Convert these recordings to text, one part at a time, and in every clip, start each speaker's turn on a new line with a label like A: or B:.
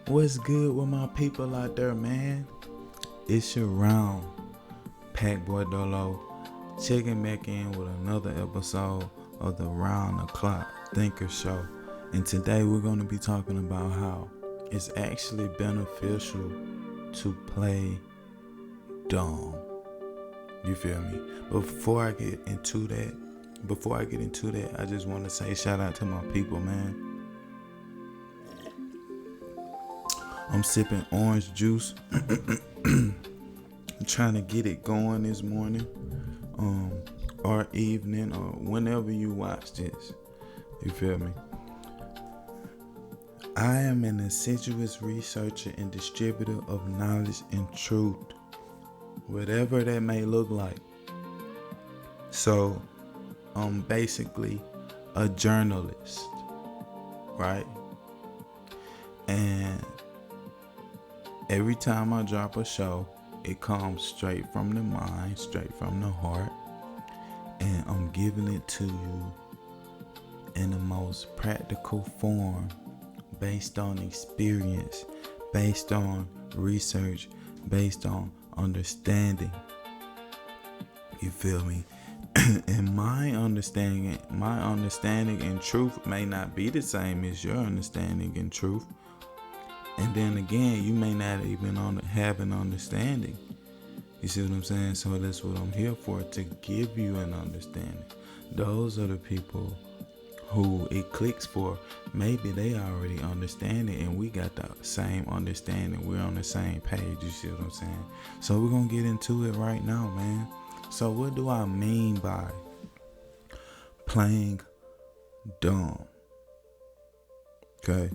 A: What's good with my people out there, man? It's your round, Pack Boy Dolo, checking back in with another episode of the Round the Clock Thinker Show. And today we're going to be talking about how it's actually beneficial to play dumb. You feel me? But before I get into that, I just want to say shout out to my people, man. I'm sipping orange juice. I'm trying to get it going this morning, or evening, or whenever you watch this. You feel me? I am an assiduous researcher and distributor of knowledge and truth, whatever that may look like. So, I'm basically a journalist, right? And every time I drop a show, it comes straight from the mind, straight from the heart, and I'm giving it to you in the most practical form, based on experience, based on research, based on understanding. You feel me? And my understanding and truth may not be the same as your understanding and truth. And then again, you may not even have an understanding. You see what I'm saying? So that's what I'm here for, to give you an understanding. Those are the people who it clicks for. Maybe they already understand it and we got the same understanding. We're on the same page. You see what I'm saying? So we're going to get into it right now, man. So what do I mean by playing dumb? Okay.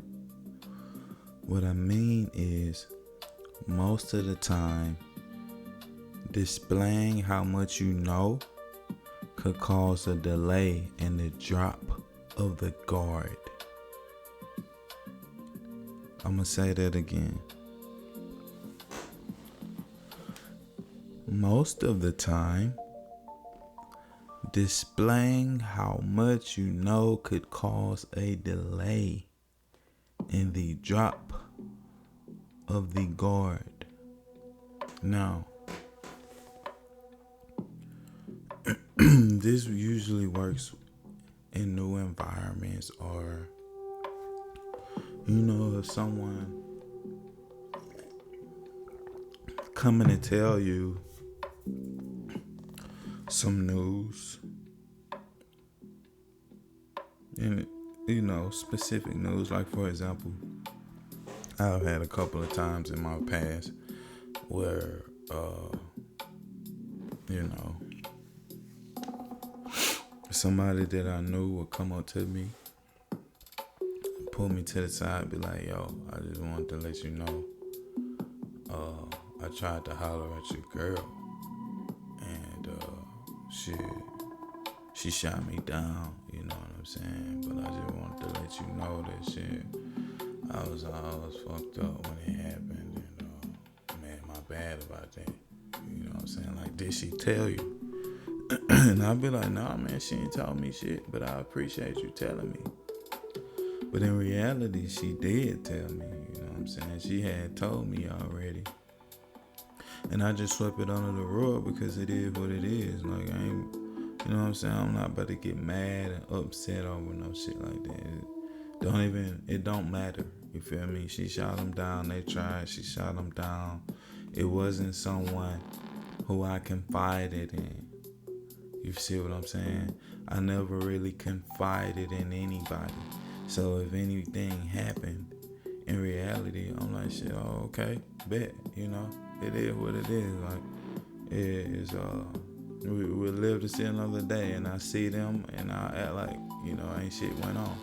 A: What I mean is, most of the time, displaying how much you know could cause a delay in the drop of the guard. I'm going to say that again. Most of the time, displaying how much you know could cause a delay in the drop of the guard. Now, this usually works in new environments, or if someone coming to tell you some news, and specific news, like for example, I've had a couple of times in my past where somebody that I knew would come up to me, pull me to the side, and be like, yo, I just wanted to let you know, I tried to holler at your girl, and she shot me down, you know what I'm saying? But I just wanted to let you know that shit, I was fucked up when it happened, and man, my bad about that. You know what I'm saying? Like, did she tell you? And I'd be like, nah, man, she ain't told me shit, but I appreciate you telling me. But in reality, she did tell me, you know what I'm saying? She had told me already. And I just swept it under the rug because it is what it is. Like, I ain't, you know what I'm saying? I'm not about to get mad and upset over no shit like that. It don't matter. You feel me? She shot him down. They tried. She shot him down. It wasn't someone who I confided in. You see what I'm saying? I never really confided in anybody. So if anything happened, in reality, I'm like, shit, oh, okay, bet, it is what it is. Like, it is, we'll live to see another day, and I see them, and I act like, ain't shit went on.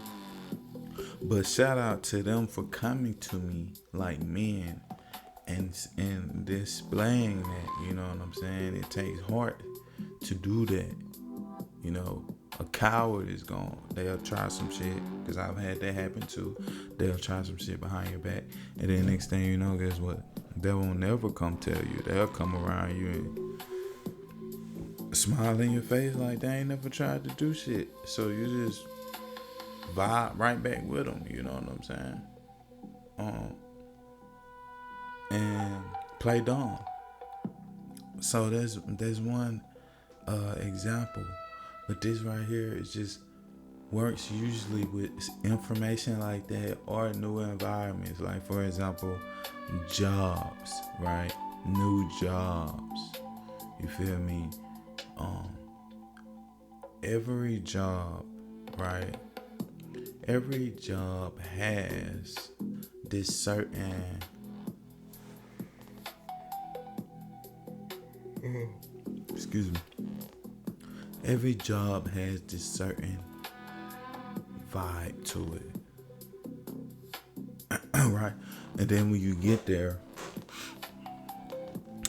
A: But shout out to them for coming to me like men and displaying that, you know what I'm saying? It takes heart to do that. A coward is gone. They'll try some shit, because I've had that happen too. They'll try some shit behind your back, and then next thing you know, guess what? They won't never come tell you. They'll come around you and smile in your face like they ain't never tried to do shit. So you just vibe right back with them. You know what I'm saying? and play dumb. So there's one example, but this right here is just works usually with information like that or new environments. Like for example, jobs, right? New jobs. You feel me? Every job, right? Every job has this certain excuse me. Every job has this certain vibe to it. Right? And then when you get there,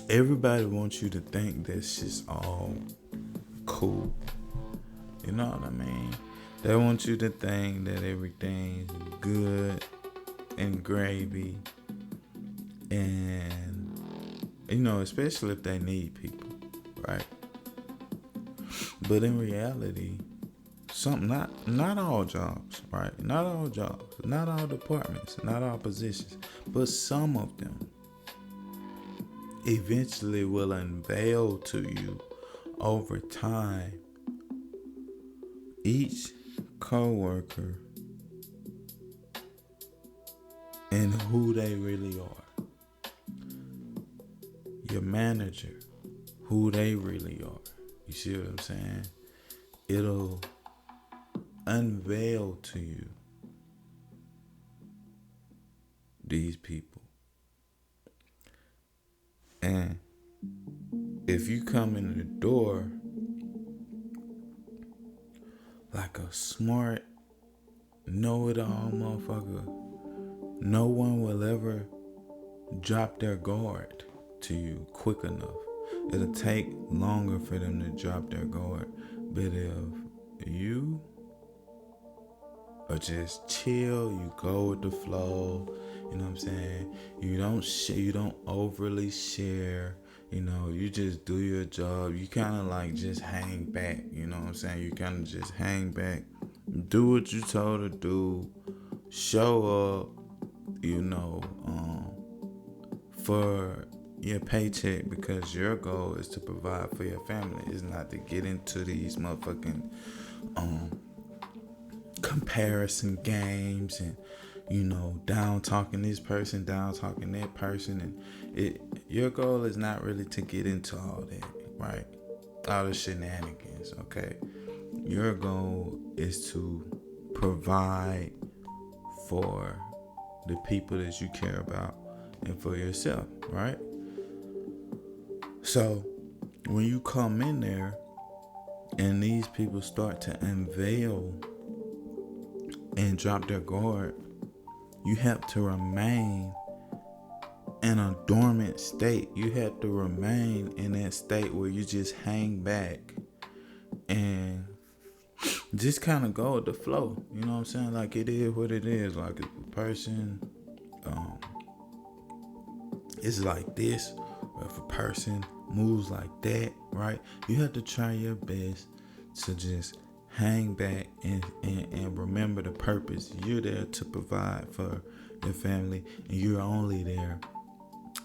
A: everybody wants you to think this is all cool. You know what I mean? They want you to think that everything's good and gravy. And, especially if they need people, right? But in reality, not all jobs, right? Not all jobs, not all departments, not all positions, but some of them eventually will unveil to you over time each coworker and who they really are. Your manager, who they really are. You see what I'm saying? It'll unveil to you these people. And if you come in the door like a smart, know-it-all motherfucker, no one will ever drop their guard to you quick enough. It'll take longer for them to drop their guard. But if you are just chill, you go with the flow, you know what I'm saying? You don't overly share, you just do your job. You kind of like just hang back, you know what I'm saying? You kind of just hang back, do what you told to do, show up, for your paycheck, because your goal is to provide for your family. It's not to get into these motherfucking comparison games and down talking this person, down talking that person, and your goal is not really to get into all that, right? All the shenanigans, okay? Your goal is to provide for the people that you care about and for yourself, right? So when you come in there and these people start to unveil and drop their guard, you have to remain in a dormant state. You have to remain in that state where you just hang back and just kind of go with the flow. You know what I'm saying? Like, it is what it is. Like, if a person is like this, or if a person moves like that, right? You have to try your best to just hang back and remember the purpose. You're there to provide for your family, and you're only there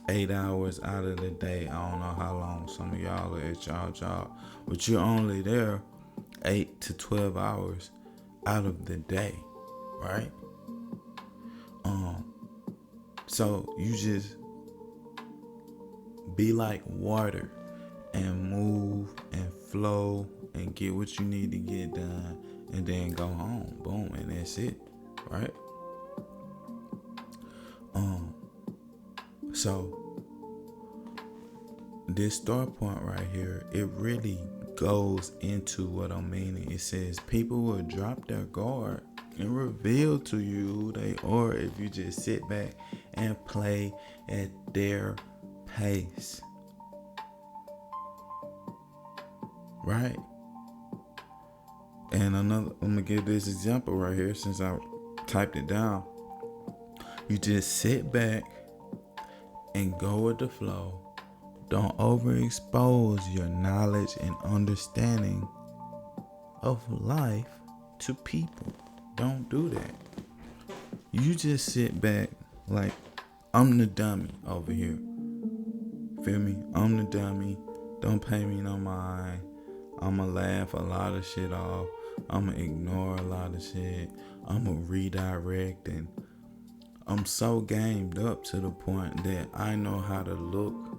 A: 8 hours out of the day. I don't know how long some of y'all are at y'all job, but you're only there 8 to 12 hours out of the day, right? So you just be like water and move and flow and get what you need to get done and then go home. Boom, and that's it, right? So this start point right here, it really goes into what I'm meaning. It says people will drop their guard and reveal to you who they are if you just sit back and play at their pace. Right? And I'm gonna give this example right here since I typed it down. You just sit back and go with the flow. Don't overexpose your knowledge and understanding of life to people. Don't do that. You just sit back like I'm the dummy over here. Feel me? I'm the dummy. Don't pay me no mind. I'ma laugh a lot of shit off. I'ma ignore a lot of shit. I'ma redirect, and I'm so gamed up to the point that I know how to look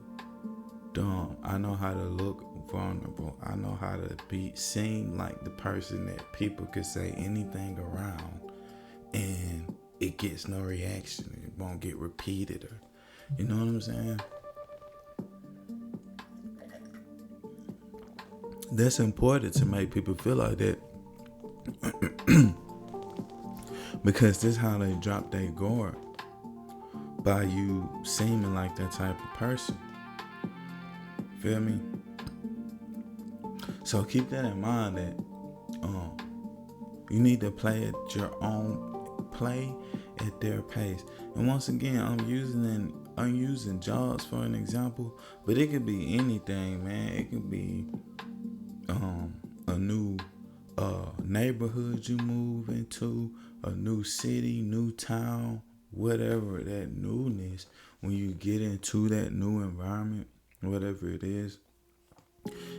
A: dumb. I know how to look vulnerable. I know how to seem like the person that people could say anything around and it gets no reaction. It won't get repeated, or you know what I'm saying? That's important to make people feel like that because this is how they drop their guard, by you seeming like that type of person. Feel me? So keep that in mind, that you need to play at your own play at their pace. And once again, I'm using jobs for an example, but it could be anything, man. It could be a new neighborhood you move into, a new city, new town, whatever that newness. When you get into that new environment, whatever it is,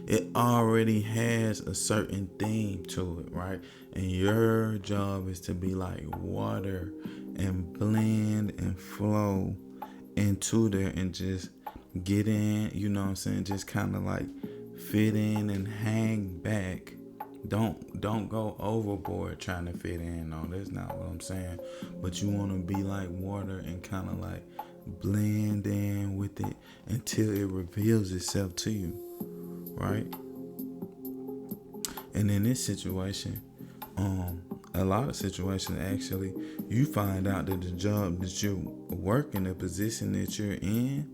A: it already has a certain theme to it, right? And your job is to be like water and blend and flow into there and just get in, you know what I'm saying? Just kind of like fit in and hang back. Don't go overboard trying to fit in. No, that's not what I'm saying. But you want to be like water and kind of like blend in with it until it reveals itself to you, right? And in this situation, a lot of situations actually, you find out that the job that you're working, the position that you're in,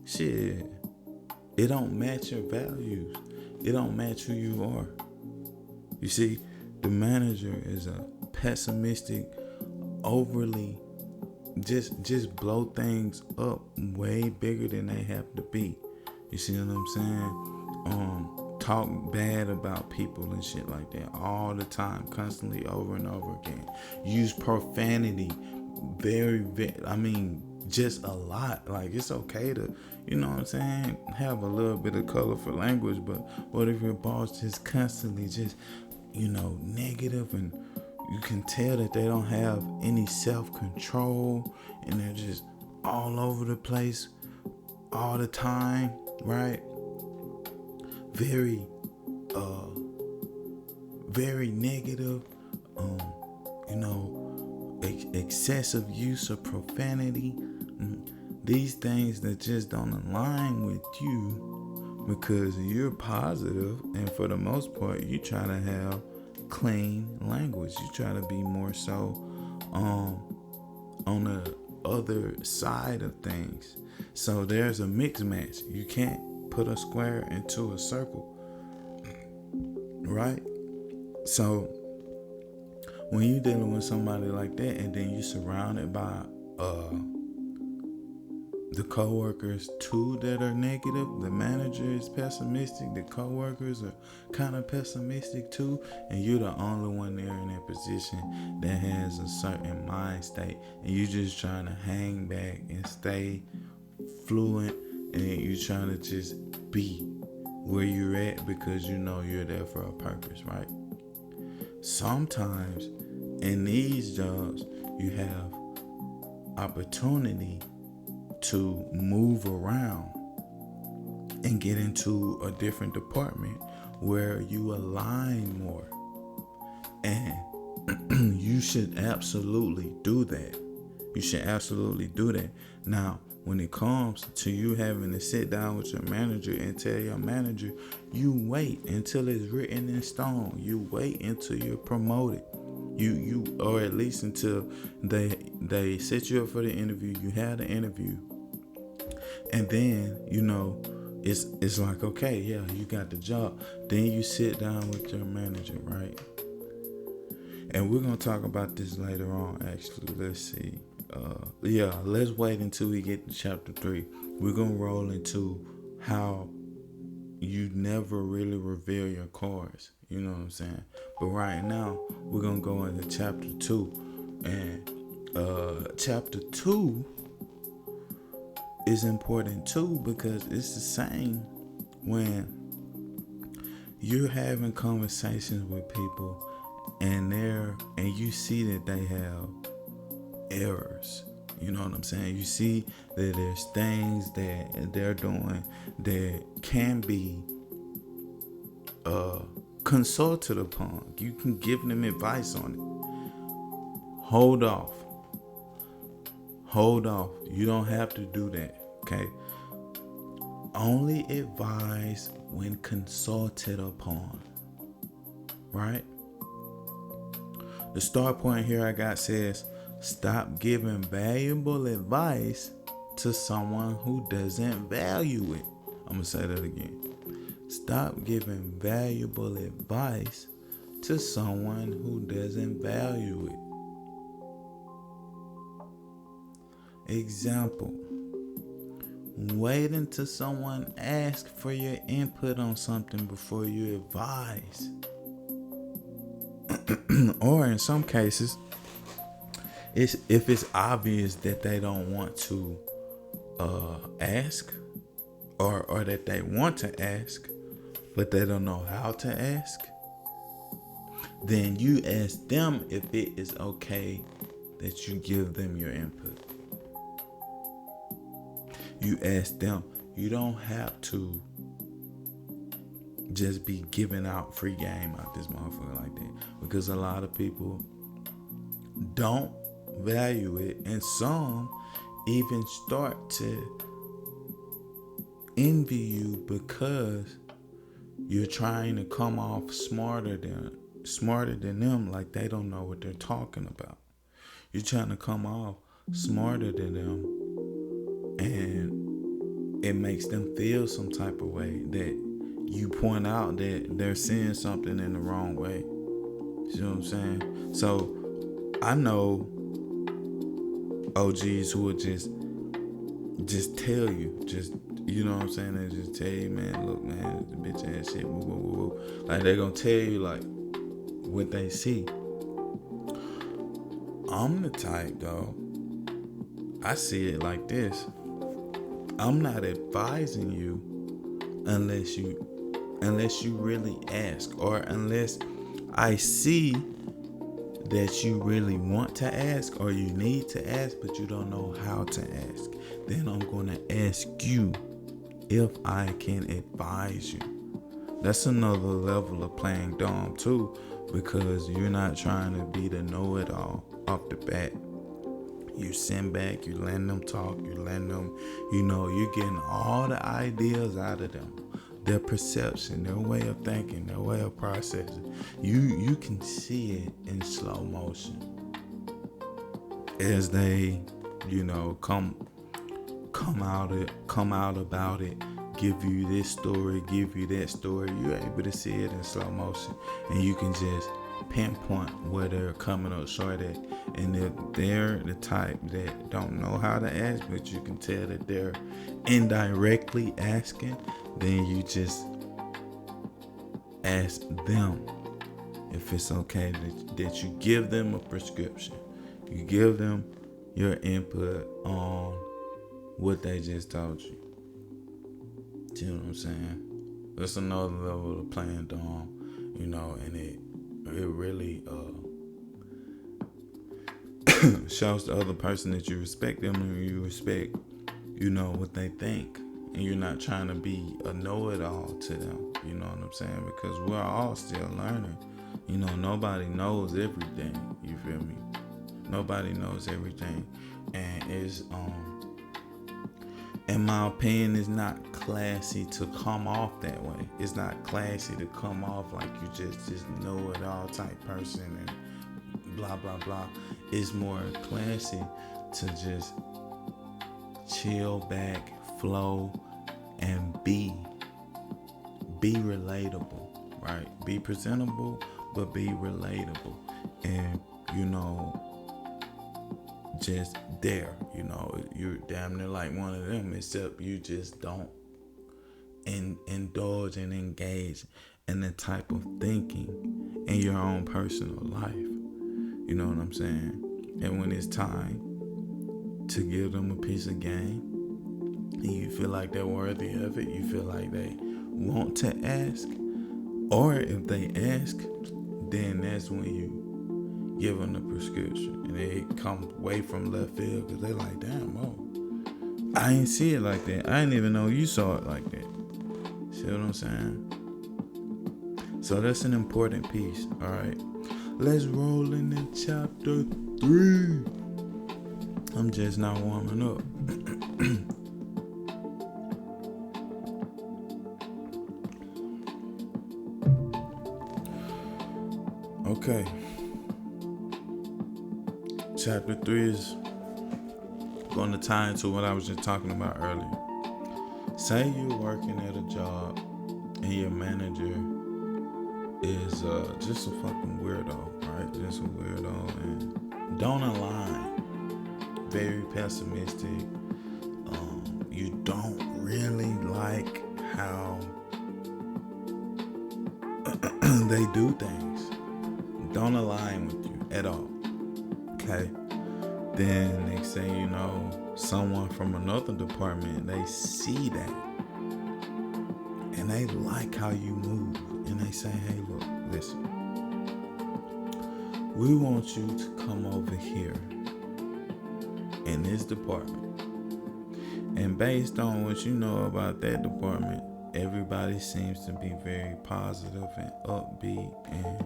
A: shit, it don't match your values. It don't match who you are. You see, the manager is a pessimistic, overly, just blow things up way bigger than they have to be. You see what I'm saying? Talk bad about people and shit like that all the time, constantly, over and over again. Use profanity, very, just a lot. Like, it's okay to, you know what I'm saying, have a little bit of colorful language, but what if your boss just constantly just, negative, and you can tell that they don't have any self-control and they're just all over the place all the time, right? Very very negative, excessive use of profanity, these things that just don't align with you, because you're positive, and for the most part you try to have clean language. You try to be more so on the other side of things. So there's a mix match. You can't put a square into a circle, right? So when you're dealing with somebody like that, and then you're surrounded by the coworkers too that are negative, the manager is pessimistic, the coworkers are kind of pessimistic too, and you're the only one there in that position that has a certain mind state, and you're just trying to hang back and stay fluent, and you're trying to just be where you're at because you know you're there for a purpose, right? Sometimes in these jobs you have opportunity to move around and get into a different department where you align more, and you should absolutely do that. You should absolutely do that. Now, when it comes to you having to sit down with your manager and tell your manager, you wait until it's written in stone. You wait until you're promoted. You or at least until they set you up for the interview. You have the interview, and then it's like, okay, yeah, you got the job. Then you sit down with your manager, right? And we're gonna talk about this later on. Actually, let's see. Let's wait until we get to chapter 3. We're gonna roll into how you never really reveal your cards. You know what I'm saying? But right now, we're gonna go into chapter 2. And chapter 2 is important too, because it's the same when you're having conversations with people and you see that they have errors. You know what I'm saying? You see that there's things that they're doing that can be consulted upon. You can give them advice on it. Hold off. You don't have to do that, okay? Only advise when consulted upon, right? The start point here I got says, stop giving valuable advice to someone who doesn't value it. I'm going to say that again. Stop giving valuable advice to someone who doesn't value it. Example: wait until someone asks for your input on something before you advise. Or in some cases, if it's obvious that they don't want to ask, or that they want to ask but they don't know how to ask, then you ask them if it is okay that you give them your input. You ask them. You don't have to just be giving out free game out this motherfucker like that, because a lot of people don't value it, and some even start to envy you because you're trying to come off smarter than them, like they don't know what they're talking about. You're trying to come off smarter than them, and it makes them feel some type of way that you point out that they're seeing something in the wrong way. You know what I'm saying? So I know OGs who would just tell you, you know what I'm saying? They just tell you, man, look, man, the bitch ass shit, woo, woo, woo, woo. Like, they're gonna tell you, like, what they see. I'm the type, though, I see it like this. I'm not advising you unless you really ask, or unless I see that you really want to ask, or you need to ask, but you don't know how to ask. Then I'm going to ask you if I can advise you. That's another level of playing dumb too, because you're not trying to be the know-it-all off the bat. You sit back, you letting them talk, you letting them, you're getting all the ideas out of them. Their perception, their way of thinking, their way of processing. You can see it in slow motion as they, come out about it, give you this story, give you that story. You're able to see it in slow motion, and you can just pinpoint where they're coming up short at. And if they're the type that don't know how to ask, but you can tell that they're indirectly asking, then you just ask them if it's okay that you give them a prescription. You give them your input on what they just told you. You know what I'm saying? That's another level of playing dumb, and it really shows the other person that you respect them, and you respect, what they think. And you're not trying to be a know-it-all to them. You know what I'm saying? Because we're all still learning. Nobody knows everything. You feel me? Nobody knows everything. And it's in my opinion, it's not classy to come off that way. It's not classy to come off like you just know-it-all type person and blah blah blah. It's more classy to just chill back, flow, and be relatable, right? Be presentable, but be relatable. And just there, you're damn near like one of them, except you just don't indulge and engage in the type of thinking in your own personal life. You know what I'm saying? And when it's time to give them a piece of game, and you feel like they're worthy of it, you feel like they want to ask, or if they ask, then that's when you give them the prescription, and it comes away from left field because they're like, damn, oh, I ain't see it like that. I didn't even know you saw it like that. See what I'm saying? So that's an important piece. All right, let's roll into chapter 3. I'm just not warming up. Okay. Chapter 3 is going to tie into what I was just talking about earlier. Say you're working at a job and your manager is just a fucking weirdo, right? Just a weirdo and don't align. Very pessimistic. You don't really like how they do things. Don't align with you at all. Okay? Then next thing you know, someone from another department, they see that and they like how you move, and they say, hey, look, listen, we want you to come over here in this department. And based on what you know about that department, everybody seems to be very positive and upbeat, and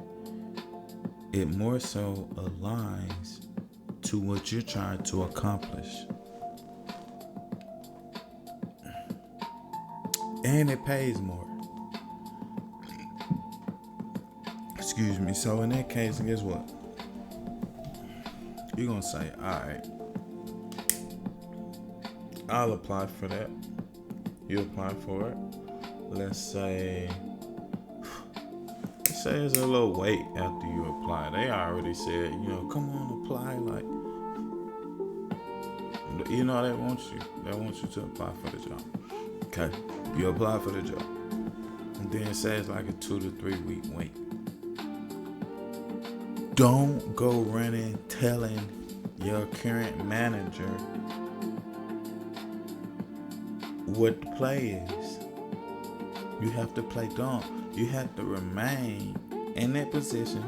A: it more so aligns to what you're trying to accomplish. And it pays more. Excuse me. So in that case, guess what? You're going to say, all right, I'll apply for that. You apply for it. Let's say there's a little wait after you apply. They already said, come on, apply. Like, they want you. They want you to apply for the job. Okay, you apply for the job. And then it says like a 2 to 3 week wait. Don't go running telling your current manager what the play is. You have to play dumb. You have to remain in that position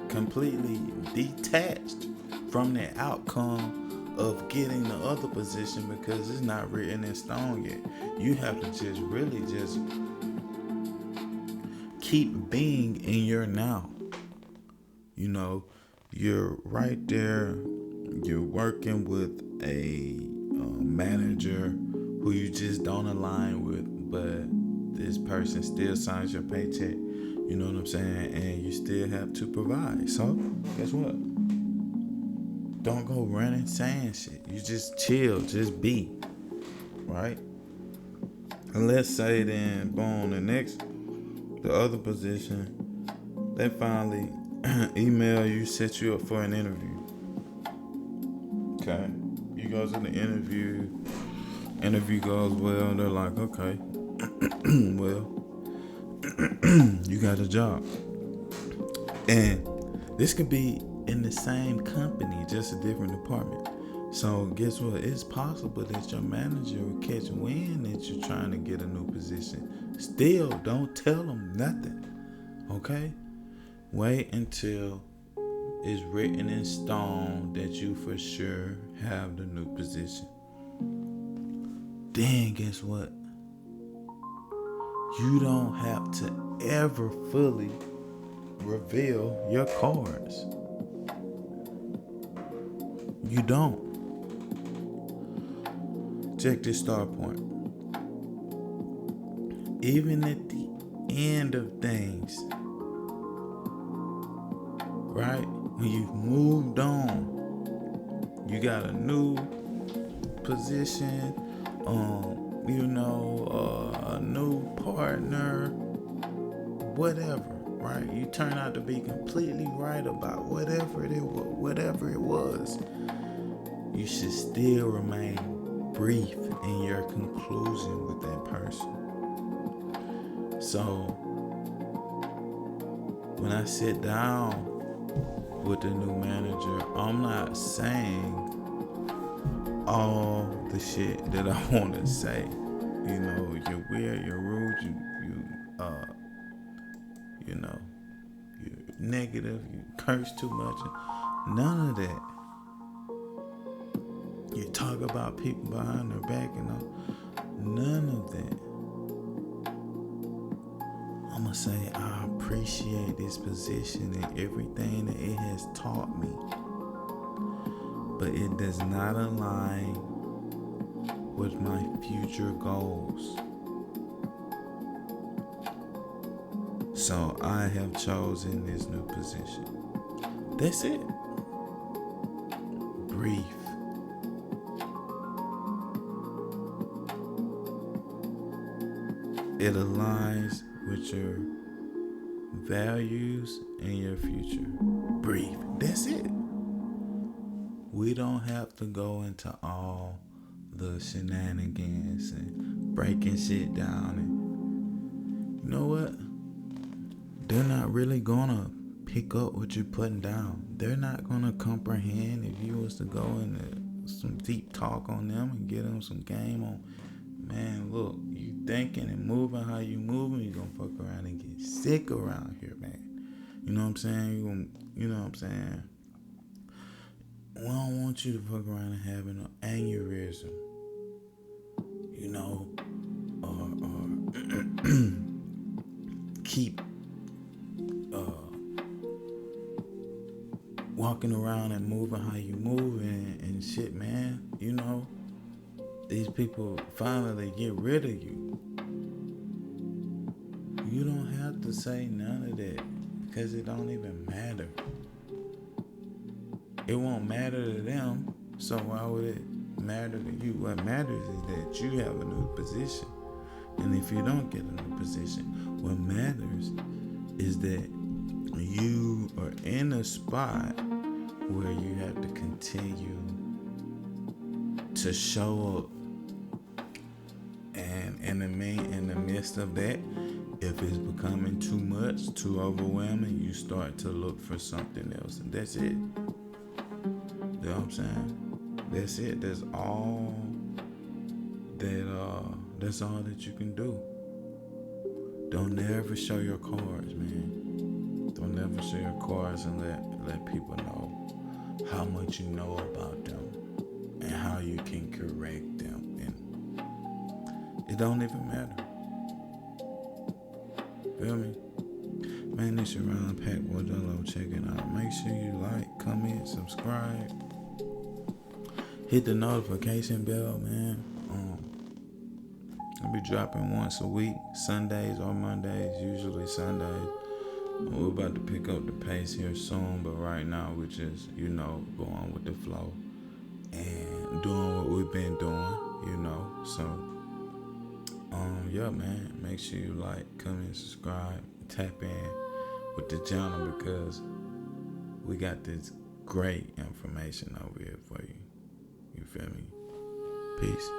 A: completely detached from the outcome of getting the other position, because it's not written in stone yet. You have to just really just keep being in your now. You're right there. You're working with a manager who you just don't align with, but this person still signs your paycheck. You know what I'm saying? And you still have to provide. So, guess what? Don't go running saying shit. You just chill. Just be. Right? And let's say then, boom, the other position, they finally email you, set you up for an interview. Okay? You go to the interview. Interview goes well. They're like, okay. Well, you got a job. And this could be in the same company, just a different department. So guess what? It's possible that your manager will catch wind that you're trying to get a new position. Still, don't tell them nothing. Okay? Wait until it's written in stone that you for sure have the new position. Then guess what? You don't have to ever fully reveal your cards. You don't. Check this start point. Even at the end of things, right? When you've moved on, you got a new position, a new partner, whatever, right? You turn out to be completely right about whatever it was. You should still remain brief in your conclusion with that person. So, when I sit down with the new manager, I'm not saying all the shit that I want to say. You know, you're weird, you're rude, you know, you're negative, you curse too much. None of that. You talk about people behind their back and all. None of that. I'm going to say I appreciate this position and everything that it has taught me. But it does not align with my future goals. So I have chosen this new position. That's it. Brief. It aligns with your values and your future. Brief. That's it. We don't have to go into all the shenanigans and breaking shit down. And you know what? They're not really gonna pick up what you're putting down. They're not gonna comprehend if you was to go into some deep talk on them and get them some game on. Man, look, you thinking and moving how you moving, you gonna fuck around and get sick around here, man. You know what I'm saying? You know what I'm saying? We don't want you to fuck around and have an aneurysm. You know, or keep walking around and moving how you move and shit, man. You know, these people finally get rid of you. You don't have to say none of that because it don't even matter. It won't matter to them, so why would it matter to you? What matters is that you have a new position. And if you don't get a new position, what matters is that you are in a spot where you have to continue to show up. And in the midst of that, if it's becoming too much, too overwhelming, you start to look for something else. And that's it. You know what I'm saying? That's it. That's all that you can do. Don't never show your cards, man. Don't never show your cards and let people know how much you know about them and how you can correct them. And it don't even matter. Feel me? Man, this your Ron Pack Bordello checking out. Make sure you like, comment, subscribe. Hit the notification bell, man. I'll be dropping once a week, Sundays or Mondays, usually Sundays. We're about to pick up the pace here soon, but right now we're just, going with the flow and doing what we've been doing, So, yeah, man, make sure you like, comment, subscribe, tap in with the channel because we got this great information over here for you. You feel me? Peace.